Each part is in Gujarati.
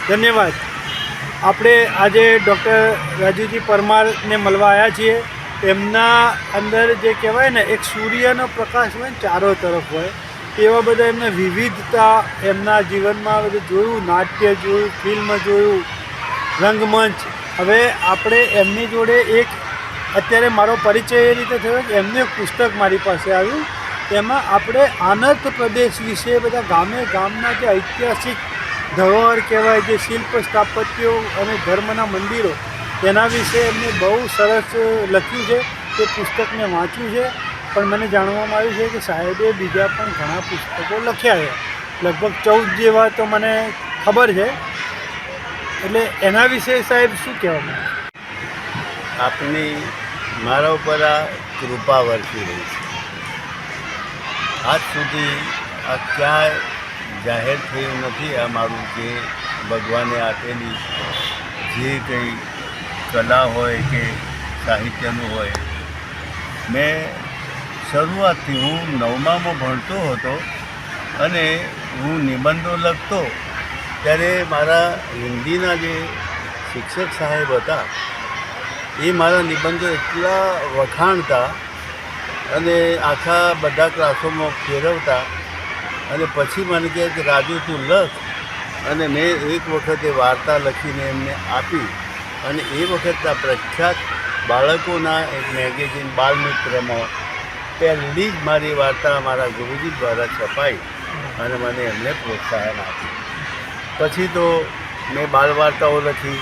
ધન્યવાદ. આપણે આજે ડૉક્ટર રાજુજી પરમારને મળવા આવ્યા છીએ. એમના અંદર જે કહેવાય ને એક સૂર્યનો પ્રકાશ હોય ને ચારો તરફ હોય એવા બધા એમને વિવિધતા એમના જીવનમાં બધું જોયું, નાટ્ય જોયું, ફિલ્મ જોયું, રંગમંચ. હવે આપણે એમની જોડે એક અત્યારે મારો પરિચય એ રીતે થયો કે એમનું એક પુસ્તક મારી પાસે આવ્યું. એમાં આપણે આનર્ત પ્રદેશ વિશે બધા ગામના જે ઐતિહાસિક ધરોહર કહેવાય, જે શિલ્પ સ્થાપત્યો અને ધર્મના મંદિરો, એના વિશે એમને બહુ સરસ લખ્યું છે. તે પુસ્તક મેં વાંચ્યું છે, પણ મને જાણવામાં આવ્યું છે કે સાહેબે બીજા પણ ઘણા પુસ્તકો લખ્યા છે, લગભગ 14 જેવા તો મને ખબર છે. એટલે એના વિશે સાહેબ શું કહેવા માંગે? આપની મારા ઉપર આ કૃપા વરસી રહી છે. આજ સુધી આ ક્યાંય જાહેર થયું નથી. આ મારું જે ભગવાને આપેલી જે કંઈ કલા હોય કે સાહિત્યનું હોય, મેં શરૂઆતથી હું 9મામાં ભણતો હતો અને હું નિબંધો લખતો ત્યારે મારા હિન્દીના જે શિક્ષક સાહેબ હતા એ મારા નિબંધો એટલા વખાણતા અને આખા બધા ક્લાસોમાં ફેરવતા અને પછી મને કહે કે રાજુ તું લખ. અને મેં એક વખતે વાર્તા લખીને એમને આપી અને એ વખતના પ્રખ્યાત બાળકોના એક મેગેઝિન બાલમિત્રમાં પહેલી જ મારી વાર્તા મારા ગુરુજી દ્વારા છપાઈ અને મને એમને પ્રોત્સાહન આપ્યું. પછી તો મેં બાળ વાર્તાઓ લખી,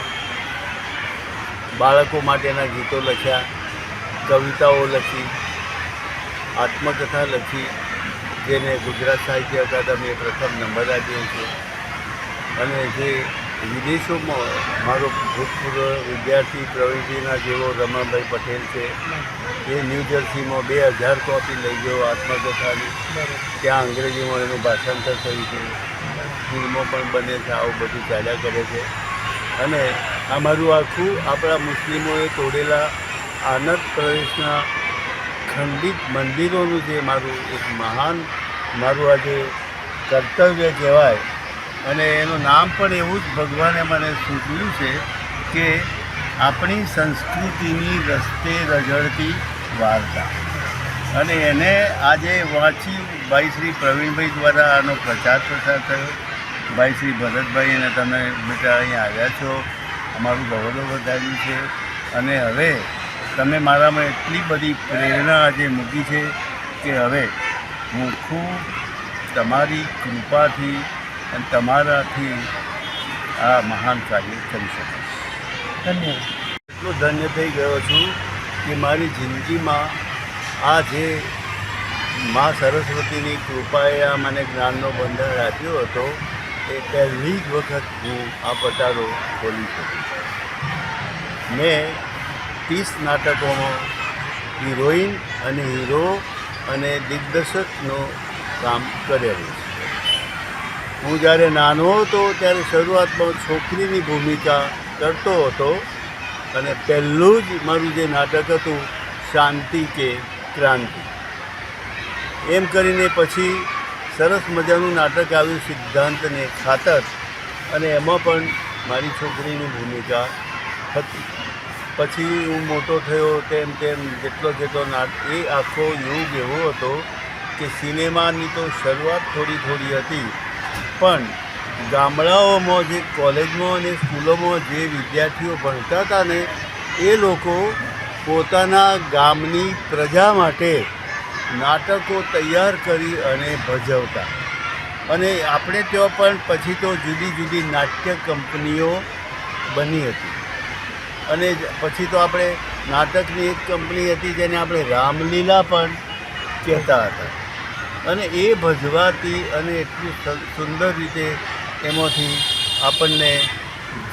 બાળકો માટેના ગીતો લખ્યા, કવિતાઓ લખી, આત્મકથા લખી, જેને ગુજરાત સાહિત્ય અકાદમીએ પ્રથમ નંબર આપ્યો છે. અને જે વિદેશોમાં મારો ભૂતપૂર્વ વિદ્યાર્થી પ્રવીણજીના જેવો રમણભાઈ પટેલ છે, એ ન્યૂ જર્સીમાં 2000 કોપી લઈ ગયો આત્મકથાની. ત્યાં અંગ્રેજીમાં એનું ભાષાંતર થયું છે, ફિલ્મો પણ બને છે, આવું બધું ચાલ્યા કરે છે. અને આ મારું આખું આપણા મુસ્લિમોએ તોડેલા આનંદ પ્રદેશના ખંડિત મંદિરોનું જે મારું એક મહાન મારું આજે કર્તવ્ય કહેવાય. અને એનું નામ પણ એવું જ ભગવાને મને સૂચવ્યું છે કે આપણી સંસ્કૃતિની રસ્તે રઝળતી વાર્તા. અને એને આજે વાંચી ભાઈ શ્રી પ્રવીણભાઈ દ્વારા આનો પ્રચાર પ્રસાર થયો. ભાઈ શ્રી ભરતભાઈ અને તમે બેટા અહીંયા આવ્યા છો, અમારું ગૌરવ વધાર્યું છે. અને હવે તમે મારામાં એટલી બધી પ્રેરણા આજે મૂકી છે કે હવે હું ખૂબ તમારી કૃપાથી અને તમારાથી આ મહાન કાર્ય કરી શકીશ. ધન્યવાદ. એટલો ધન્ય થઈ ગયો છું કે મારી જિંદગીમાં આ જે મા સરસ્વતીની કૃપાએ આ મને જ્ઞાનનો બંદર આપ્યો હતો, એ પહેલી જ વખત હું આ પટારો ખોલી શકું. મેં 30 નાટકોમાં હિરોઈન અને હીરો અને દિગ્દર્શકનું કામ કરેલું છે. હું જ્યારે નાનો હતો ત્યારે શરૂઆતમાં છોકરીની ભૂમિકા કરતો હતો અને પહેલું જ મારું જે નાટક હતું શાંતિ કે ક્રાંતિ, એમ કરીને પછી સરસ મજાનું નાટક આવ્યું સિદ્ધાંત ને ખાતર, અને એમાં પણ મારી છોકરીની ભૂમિકા હતી. પછી હું મોટો થયો તેમ જેટલો એ આખો યુગ એવો હતો કે સિનેમાની તો શરૂઆત થોડી હતી, પણ ગામડાઓમાં જે કોલેજમાં અને સ્કૂલોમાં જે વિદ્યાર્થીઓ ભણતા હતા ને, એ લોકો પોતાના ગામની પ્રજા માટે નાટકો તૈયાર કરી અને ભજવતા. અને આપણે ત્યાં પણ પછી તો જુદી જુદી નાટ્ય કંપનીઓ બની હતી. અને પછી તો આપણે નાટકની એક કંપની હતી જેને આપણે રામલીલા પણ કહેતા હતા. અને એ ભજવાતી અને એટલું સુંદર રીતે એમાંથી આપણને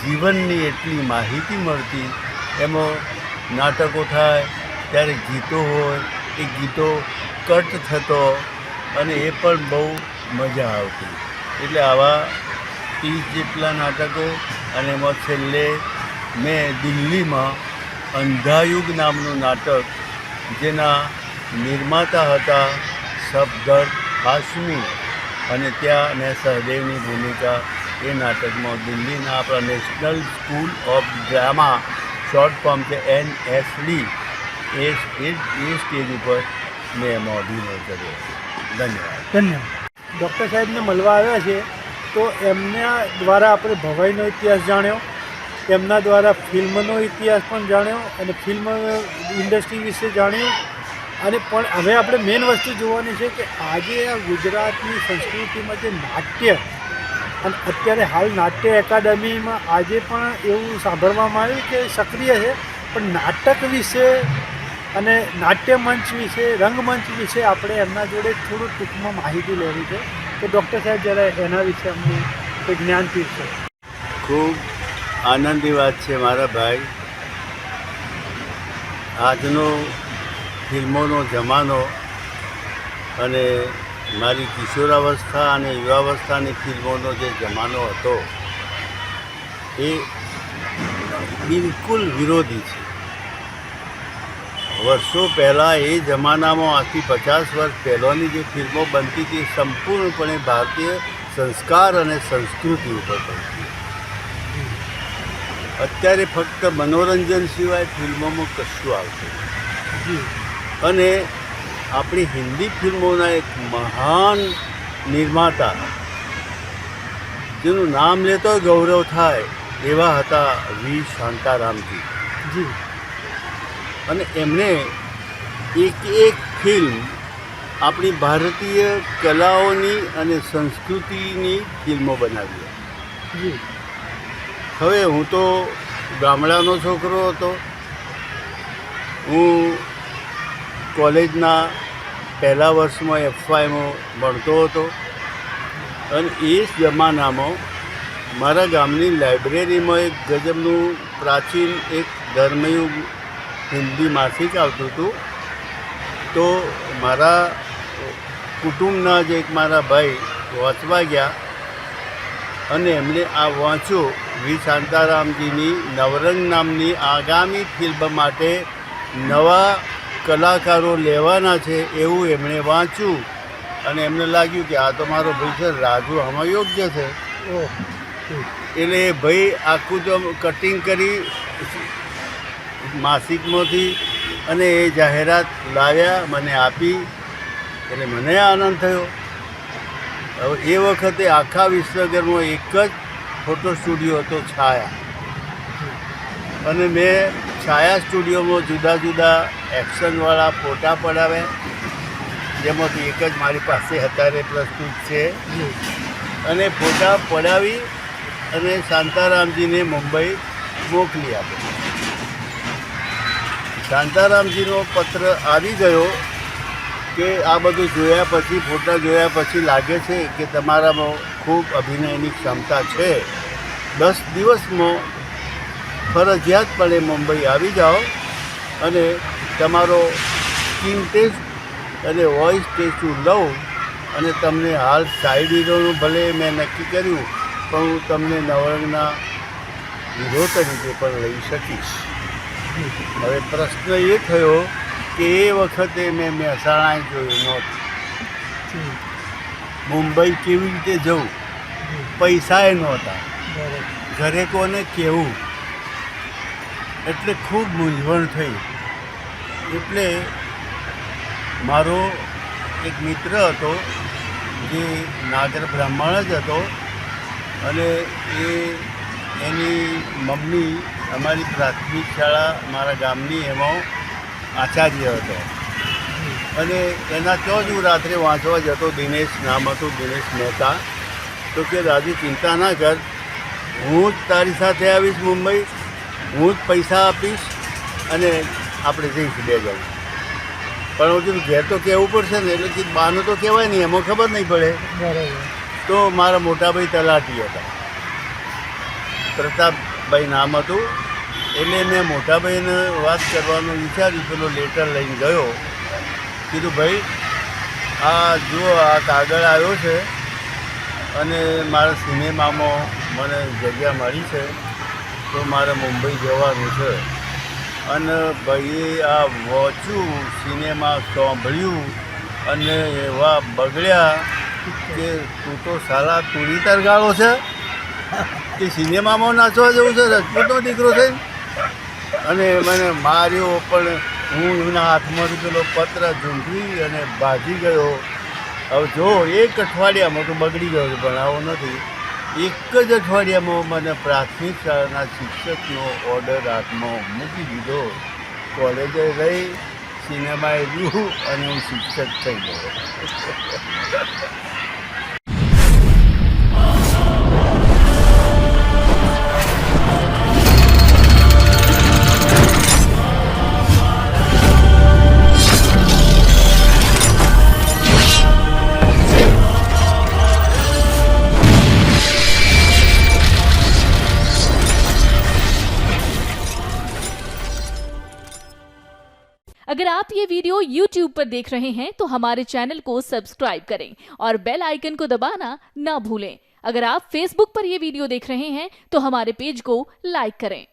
જીવનની એટલી માહિતી મળતી. એમાં નાટકો થાય ત્યારે ગીતો હોય, એ ગીતો કટ થતો અને એ પણ બહુ મજા આવતી. એટલે આવા 30 જેટલા નાટકો. અને એમાં છેલ્લે મેં દિલ્હીમાં અંધાયુગ નામનું નાટક, જેના નિર્માતા હતા સફદર હાશમી, અને ત્યાં મેં સહદેવની ભૂમિકા એ નાટકમાં દિલ્હીના આપણા national school of drama short form છે NSD એ સ્ટેજ ઉપર મેં એમાં અભિનય કર્યો. ધન્યવાદ. ધન્યવાદ. ડૉક્ટર સાહેબને મળવા આવ્યા છે તો એમના દ્વારા આપણે ભવાઈનો ઇતિહાસ જાણ્યો, એમના દ્વારા ફિલ્મનો ઇતિહાસ પણ જાણ્યો અને ફિલ્મ ઇન્ડસ્ટ્રી વિશે જાણ્યું. અને પણ હવે આપણે મેઇન વસ્તુ જોવાની છે કે આજે આ ગુજરાતની સંસ્કૃતિમાં જે નાટ્ય, અને અત્યારે હાલ નાટ્ય એકાડમીમાં આજે પણ એવું સાંભળવામાં આવ્યું કે સક્રિય છે, પણ નાટક વિશે અને નાટ્ય મંચ વિશે, રંગમંચ વિશે આપણે એમના જોડે થોડું ટૂંકમાં માહિતી લેવી છે. તો ડૉક્ટર સાહેબ જરા એના વિશે અમને કોઈ જ્ઞાન પીરશો. ખૂબ આનંદની વાત છે મારા ભાઈ. આજનો ફિલ્મોનો જમાનો અને મારી કિશોરાવસ્થા અને યુવાવસ્થાની ફિલ્મોનો જે જમાનો હતો એ બિલકુલ વિરોધી છે. વર્ષો પહેલાં એ જમાનામાં આજથી 50 વર્ષ પહેલાંની જે ફિલ્મો બનતી હતી સંપૂર્ણપણે ભારતીય સંસ્કાર અને સંસ્કૃતિ ઉપર બનતી. અત્યારે ફક્ત મનોરંજન સિવાય ફિલ્મોમાં કશું આવતું. અને આપણી હિન્દી ફિલ્મોના એક મહાન નિર્માતા જેનું નામ લેતો ગૌરવ થાય એવા હતા વી શાંતારામજી. અને એમણે એક ફિલ્મ આપણી ભારતીય કલાઓની અને સંસ્કૃતિની ફિલ્મો બનાવી. હવે હું તો ગામડાનો છોકરો હતો. હું કોલેજના પહેલા વર્ષમાં FYમાં ભણતો હતો અને એ જમાનામાં મારા ગામની લાઇબ્રેરીમાં એક ગજબનું પ્રાચીન એક ધર્મયુગ હિન્દી માસિક આવતું હતું. તો મારા કુટુંબના જ એક મારા ભાઈ વાંચવા ગયા અને એમણે આ વાંચ્યું વી શાંતારામજીની નવરંગ નામની આગામી ફિલ્મ માટે નવા કલાકારો લેવાના છે એવું એમણે વાંચ્યું અને એમને લાગ્યું કે આ તો મારો ભાઈ છે રાજુ આમાં યોગ્ય છે. એટલે એ ભાઈ આખું તો કટિંગ કરી માસિકમાંથી અને એ જાહેરાત લાવ્યા, મને આપી. એટલે મને આનંદ થયો. હવે એ વખતે આખા વિશ્વભરમાં એક જ ફોટો સ્ટુડિયો હતો, છાયા. અને મેં છાયા સ્ટુડિયોમાં જુદા જુદા એક્શનવાળા ફોટા પડાવ્યા, જેમાંથી એક જ મારી પાસે અત્યારે પ્રસ્તુત છે. અને ફોટા પડાવી અને શાંતારામજીને મુંબઈ મોકલી આપ્યો. શાંતારામજીનો પત્ર આવી ગયો કે આ બધું જોયા પછી, ફોટા જોયા પછી લાગે છે કે તમારામાં ખૂબ અભિનયની ક્ષમતા છે. 10 દિવસમાં ફરજિયાતપણે મુંબઈ આવી જાઓ અને તમારો સ્કિન ટેસ્ટ અને વોઇસ ટેસ્ટ હું લઉં અને તમને હાલ સાઈડ હીરોનું ભલે મેં નક્કી કર્યું પણ હું તમને નવરંગના હીરો તરીકે પણ લઈ શકીશ. હવે પ્રશ્ન એ થયો કે એ વખતે મેં મહેસાણા જોયું નહોતું. મુંબઈ કેવી રીતે જવું, પૈસાએ નહોતા, ઘરે કોને કહેવું, એટલે ખૂબ મૂંઝવણ થઈ. એટલે મારો એક મિત્ર હતો જે નાગર બ્રાહ્મણ જ હતો અને એની મમ્મી અમારી પ્રાથમિક શાળા મારા ગામની એમાં આચાર્ય હતો અને એના તો જ હું રાત્રે વાંચવા જતો. દિનેશ નામ હતું, દિનેશ મહેતા. તો કે રાજુ ચિંતા ના કર, હું જ તારી સાથે આવીશ મુંબઈ, હું જ પૈસા આપીશ અને આપણે જઈશું 2 જણ. પણ હજુ ઘેર તો કહેવું પડશે ને, એટલે કે બહાનું તો કહેવાય નહીં, એમાં ખબર નહીં પડે. તો મારા મોટાભાઈ તલાટી હતા, પ્રતાપભાઈ નામ હતું. એટલે મેં મોટાભાઈને વાત કરવાનું વિચાર્યું. પેલો લેટર લઈને ગયો, કીધું ભાઈ આ જુઓ આ કાગળ આવ્યો છે અને મારા સિનેમામાં મને જગ્યા મળી છે તો મારે મુંબઈ જવાનું છે. અને ભાઈએ આ વાંચ્યું, સિનેમા સાંભળ્યું અને એવા બગડ્યા કે તું તો સાલા તુરી તરગાળો છે, કે સિનેમામાં નાચવા જવું છે, રજપૂતનો દીકરો છે, અને મને માર્યો. પણ હું એમના હાથમાંથી પેલો પત્ર ઝૂંટવી અને ભાગી ગયો. હવે જો એક અઠવાડિયામાં તો બગડી ગયો છે, પણ આવો નથી. એક જ અઠવાડિયામાં મને પ્રાથમિક શાળાના શિક્ષકનો ઓર્ડર હાથમાં મૂકી દીધો. કોલેજે રહી, સિનેમાએ રહ્યું અને હું શિક્ષક થઈ ગયો. अगर आप ये वीडियो YouTube पर देख रहे हैं तो हमारे चैनल को सब्सक्राइब करें और बेल आइकन को दबाना ना भूलें। अगर आप Facebook पर ये वीडियो देख रहे हैं तो हमारे पेज को लाइक करें।